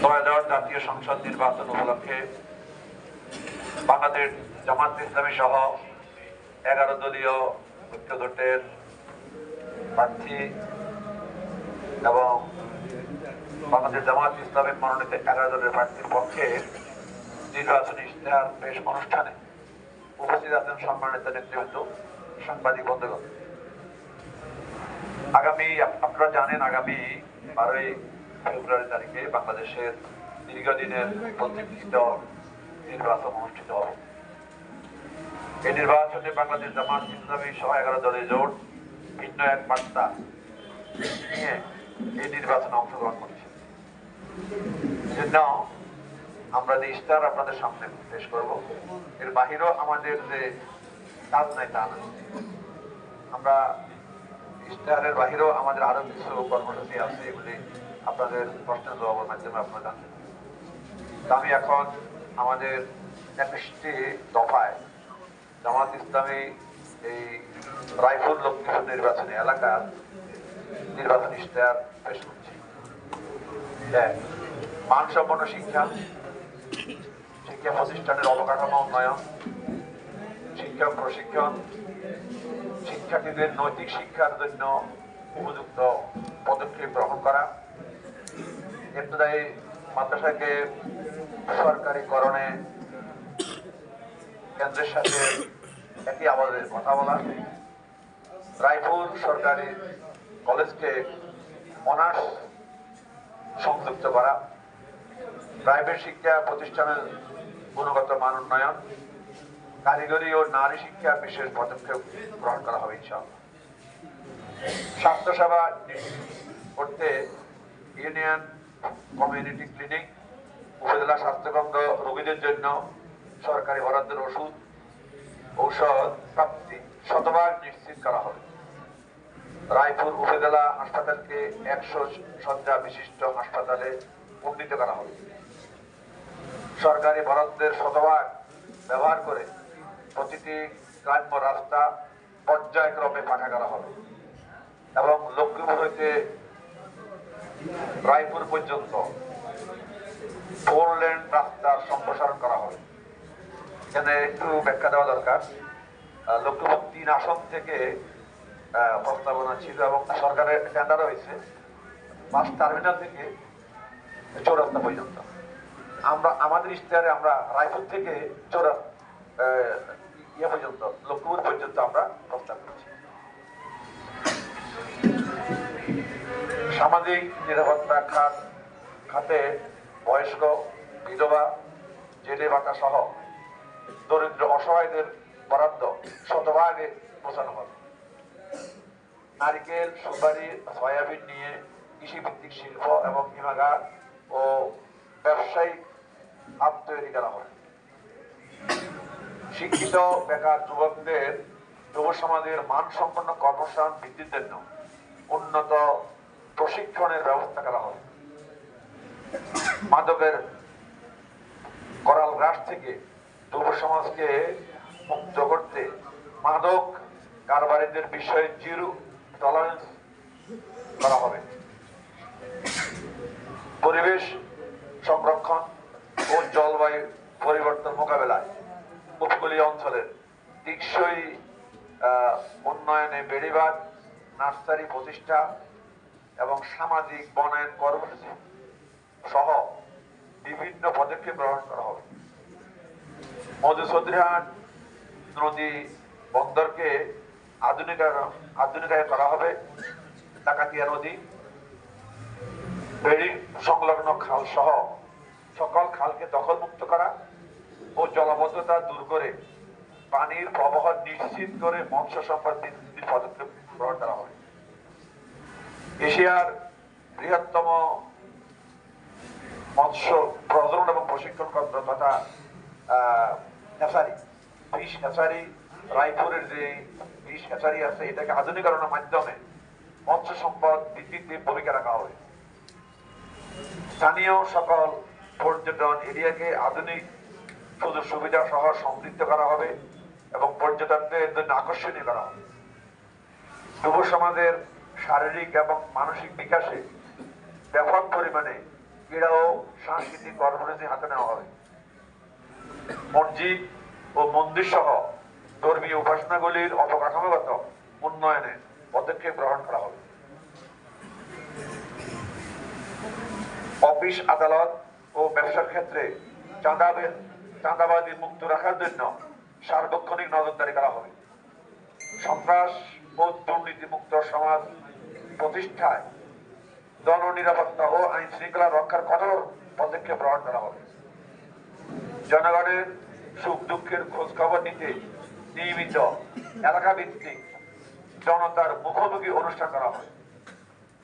ত্রয়োদশ জাতীয় সংসদ নির্বাচন উপলক্ষে বাংলাদেশ জামাত ইসলামী সহ 11 দলীয় ঐক্যজোটের প্রার্থী এবং বাংলাদেশ জামাত ইসলামের মনোনীত 11 দলের প্রার্থীর পক্ষে নির্বাচনী ইশতেহার পেশ অনুষ্ঠানে উপস্থিত আছেন সম্মানিত নেতৃবৃন্দ, সাংবাদিক বন্ধুগণ। আপনারা জানেন আগামী 12ই ফেব্রুয়ারি তারিখে বাংলাদেশের দীর্ঘদিনের প্রতীক্ষিত নির্বাচন অনুষ্ঠিত হবে। এই নির্বাচনে বাংলাদেশ জামাত ইসলামী সহ 11 দলের জোট ভিন্ন এক বার্তা নিয়ে এই নির্বাচনে অংশগ্রহণ করছে। এজন্য আমরা যে ইশতেহার আপনাদের সামনে পেশ করব, এর বাহিরেও আমাদের যে কাজ নাই তা না। আমরা ইশতেহারের বাহিরেও আমাদের আরো কিছু কর্মসূচি আছে, এগুলি আপনাদের প্রশ্নের জবাবের মাধ্যমে আপনারা জানবেন। আমি এখন আমাদের 21টি দফায় জামাত ইসলামী এই রায়পুর লক্ষ্মীপুর নির্বাচনী এলাকার নির্বাচনী ইশতেহার পেশ করছি। মানসম্পন্ন শিক্ষা, শিক্ষা প্রতিষ্ঠানের অবকাঠামো উন্নয়ন, শিক্ষা প্রশিক্ষণ, শিক্ষার্থীদের নৈতিক শিক্ষার জন্য উপযুক্ত পদক্ষেপ গ্রহণ করা, ইবতদায়ী মাদ্রাসাকে সরকারিকরণে কেন্দ্রের সাথে একই আওয়াজে কথা বলা, রায়পুর সরকারি কলেজকে অনার্স সংযুক্ত করা, প্রাইভেট শিক্ষা প্রতিষ্ঠানের গুণগত মান উন্নয়ন, কারিগরি ও নারী শিক্ষার বিশেষ পদক্ষেপ গ্রহণ করা হবে ইনশাআল্লাহ। স্বাস্থ্যসেবা করতে ইউনিয়ন কমিউনিটি ক্লিনিক, উপজেলা স্বাস্থ্যকেন্দ্র রোগীদের জন্য সরকারি বরাদ্দের ঔষধ প্রাপ্তি শতভাগ নিশ্চিত করা হবে। রায়পুর উপজেলা হাসপাতালকে 100 শয্যা বিশিষ্ট হাসপাতালে উন্নীত করা হবে। সরকারি বরাদ্দের শতভাগ ব্যবহার করে প্রতিটি গ্রাম্য রাস্তা পর্যায়ক্রমে পাকা করা হবে এবং লক্ষ্মীপুর হইতে রায়পুর পর্যন্ত 4 লেন রাস্তার সম্প্রসারণ করা হবে। এখানে একটু ব্যাখ্যা দেওয়া দরকার। লক্ষ্মীপুর 3 আসন থেকে প্রস্তাবনা ছিল এবং সরকারের টেন্ডার হয়েছে বাস টার্মিনাল থেকে চৌরাস্তা পর্যন্ত। আমাদের ইশতেহারে আমরা রায়পুর থেকে পর্যন্ত লক্ষ্মীপুর পর্যন্ত আমরা প্রস্তাব করছি। সামাজিক নিরাপত্তা খাতে বয়স্ক, বিধবা, জেলে বাটা সহ দরিদ্র অসহায়দের বরাদ্দ শতভাগে পৌঁছানো হবে। নারিকেল, সুপারি, সয়াবিন নিয়ে কৃষিভিত্তিক শিল্প এবং হিমাগার ও ব্যবসায়িক হাব তৈরি করা হবে। শিক্ষিত বেকার যুবকদের যুব সমাজের মানসম্পন্ন কর্মসংস্থান বৃদ্ধির জন্য উন্নত প্রশিক্ষণের ব্যবস্থা করা হবে। মাদকের করাল গ্রাস থেকে যুব সমাজকে মুক্ত করতে মাদক কারবারিদের বিষয়ে জিরো টলারেন্স করা হবে। পরিবেশ সংরক্ষণ ও জলবায়ু পরিবর্তন মোকাবেলায় উপকূলীয় অঞ্চলের টেকসই উন্নয়নে বেড়িবাঁধ, নার্সারি প্রতিষ্ঠা এবং সামাজিক বনায়ন কর্মসূচি সহ বিভিন্ন পদক্ষেপ গ্রহণ করা হবে। মধুচৌধুরীহাট নদী বন্দরকে আধুনিকায়ন করা হবে। ডাকাতিয়া নদী, বেড়ি সংলগ্ন খাল সহ সকল খালকে দখলমুক্ত করা ও জলাবদ্ধতা দূর করে পানির প্রবাহ নিশ্চিত করে মৎস্য সম্পদ বৃদ্ধির পদক্ষেপ গ্রহণ করা হবে। এশিয়ার বৃহত্তম মৎস্য প্রজনন এবং প্রশিক্ষণ কেন্দ্র তথা ফিশ হ্যাচারি, রায়পুরের যে ফিশ হ্যাচারি আছে, এটাকে আধুনিকরণের মাধ্যমে মৎস্য সম্পদ বৃদ্ধিতে ভূমিকা রাখা হবে। স্থানীয় সকল পর্যটন এরিয়াকে আধুনিক সুযোগ সুবিধা সহ সমৃদ্ধ করা হবে এবং পর্যটকদের জন্য আকর্ষণীয় করা হবে। যুব সমাজের শারীরিক এবং মানসিক বিকাশে ব্যাপক পরিমাণে ক্রীড়া ও সাংস্কৃতিক কর্মসূচি হাতে নেওয়া হবে। মসজিদ ও মন্দির সহ ধর্মীয় উপাসনাগুলির অবকাঠামোগত উন্নয়নে পদক্ষেপ গ্রহণ করা হবে। অফিস, আদালত ও ব্যবসার ক্ষেত্রে চাঁদাবাজি মুক্ত রাখার জন্য সার্বক্ষণিক নজরদারি করা হবে। সন্ত্রাস ও দুর্নীতি মুক্ত সমাজ প্রতিষ্ঠায় জননিরাপত্তা ও আইন শৃঙ্খলা রক্ষার কঠোর পদক্ষেপ গ্রহণ করা হবে। জনগণের সুখ দুঃখের খোঁজ খবর নিতে নিয়মিত এলাকা ভিত্তিক জনতার মুখোমুখি অনুষ্ঠান করা হবে।